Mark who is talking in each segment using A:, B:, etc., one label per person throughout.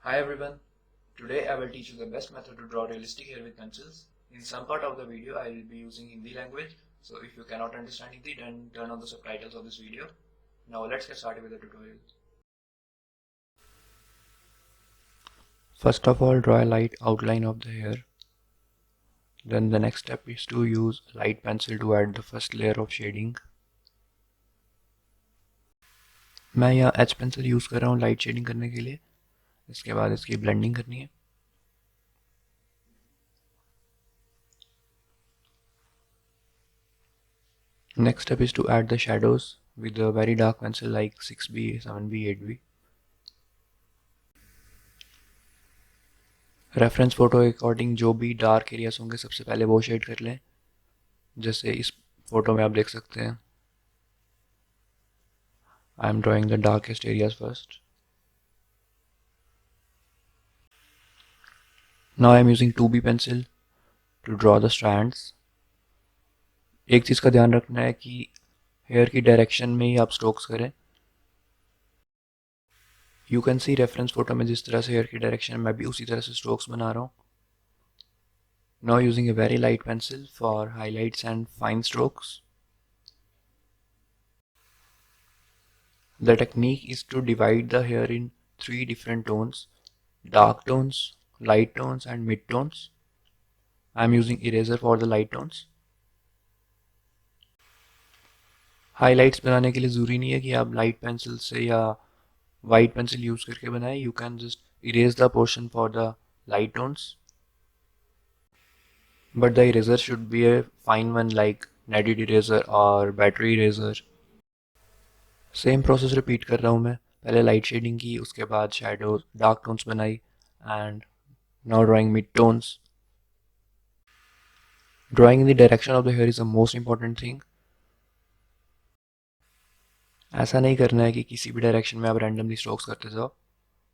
A: Hi everyone, today I will teach you the best method to draw realistic hair with pencils. In some part of the video I will be using Hindi language, so if you cannot understand Hindi then turn on the subtitles of this video. Now let's get started with the tutorial. First of all, draw a light outline of the hair. Then the next step is to use a light pencil to add the first layer of shading. मैं यहाँ H pencil use कर रहा हूँ light shading करने के लिए. इसके बाद इसकी ब्लेंडिंग करनी है. Next step is to add the shadows with a very dark pencil like 6B, 7B, 8B. Reference photo according जो भी डार्क एरियाज होंगे सबसे पहले वो शेड कर लें. जैसे इस फोटो में आप देख सकते हैं, I am drawing the darkest areas first. Now I am using 2B pencil to draw the strands. एक चीज़ का ध्यान रखना है कि हेयर की डायरेक्शन में ही आप स्ट्रोक्स करें. You can see reference photo में जिस तरह से हेयर की डायरेक्शन मैं भी उसी तरह से स्ट्रोक्स बना रहा हूँ. Now using a very light pencil for highlights and fine strokes. The technique is to divide the hair in 3 different tones: dark tones, light tones and mid tones. I am using eraser for the light tones. Highlights बनाने के लिए ज़रूरी नहीं है कि आप light pencil से या वाइट पेंसिल यूज़ करके बनाएं. You can just erase the portion for the light tones, but the eraser should be a fine one like kneaded eraser और battery eraser. Same process repeat कर रहा हूँ मैं. पहले लाइट शेडिंग की, उसके बाद शेडोज डार्क टोन्स बनाई, and now drawing mid tones. Drawing in the direction of the hair is the most important thing. ऐसा नहीं करना है कि किसी भी डायरेक्शन में आप रैंडमली स्ट्रोक्स करते जाओ,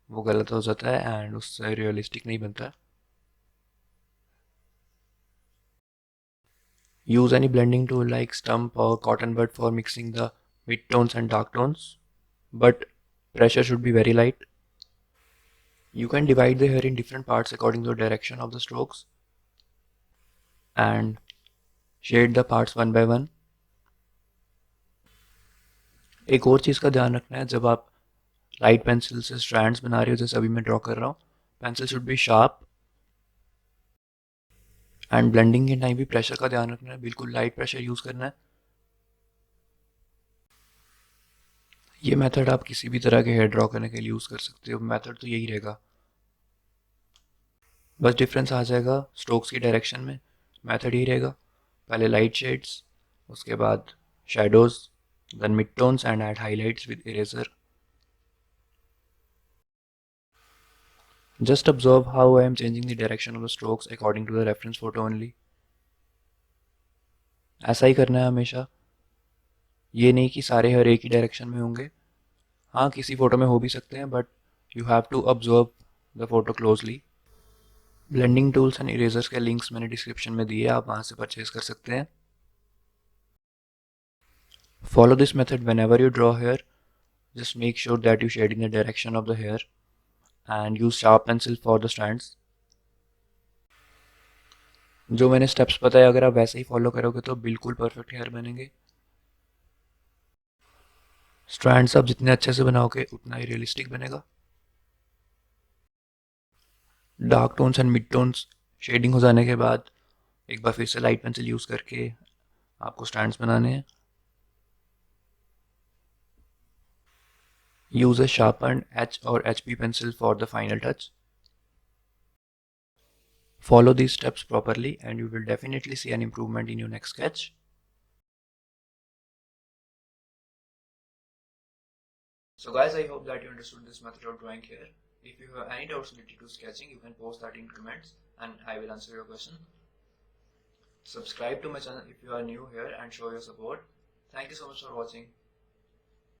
A: वो गलत हो जाता है एंड उससे रियलिस्टिक नहीं बनता. Use any blending tool like stump or cotton bud for mixing the mid tones and dark tones, but pressure should be very light. You can divide the hair in different parts according to the direction of the strokes and shade the parts one by one. एक और चीज़ का ध्यान रखना है, जब आप light pencil से strands बना रहे हो जैसे अभी मैं ड्रॉ कर रहा हूँ, pencil should be sharp. And blending के टाइम भी प्रेशर का ध्यान रखना है, बिल्कुल लाइट प्रेशर यूज़ करना है. ये मेथड आप किसी भी तरह के हेयर ड्रॉ करने के लिए यूज़ कर सकते हो. मेथड तो यही रहेगा, बस डिफरेंस आ जाएगा स्ट्रोक्स की डायरेक्शन में. मेथड ही रहेगा, पहले लाइट शेड्स, उसके बाद shadows, then mid tones and add highlights with eraser. Just observe how I am changing the direction of the strokes according to the reference photo only. ऐसा ही करना है हमेशा. ये नहीं कि सारे हेयर एक ही डायरेक्शन में होंगे. हाँ, किसी फोटो में हो भी सकते हैं, but you have to observe the photo closely. Blending tools and erasers के लिंक्स मैंने डिस्क्रिप्शन में दिए, आप वहाँ से परचेज कर सकते हैं. Follow this method whenever you draw hair. Just make sure that you shade in the direction of the hair and use sharp pencil for the strands. जो मैंने स्टेप्स बताए अगर आप वैसे ही फॉलो करोगे तो बिल्कुल परफेक्ट हेयर बनेंगे. स्ट्रैंड्स आप जितने अच्छे से बनाओगे उतना ही रियलिस्टिक बनेगा. Dark tones and mid tones shading हो जाने के बाद एक बार फिर से लाइट पेंसिल यूज़ करके आपको स्ट्रैंड्स बनाने हैं. यूज़ अ शार्पन्ड एच और HB pencil for the final touch. Follow these steps properly and you will definitely see an improvement in your next sketch. So guys, I hope that you understood this method of drawing here. If you have any doubts related to sketching, you can post that in comments and I will answer your question. Subscribe to my channel if you are new here and show your support. Thank you so much for watching.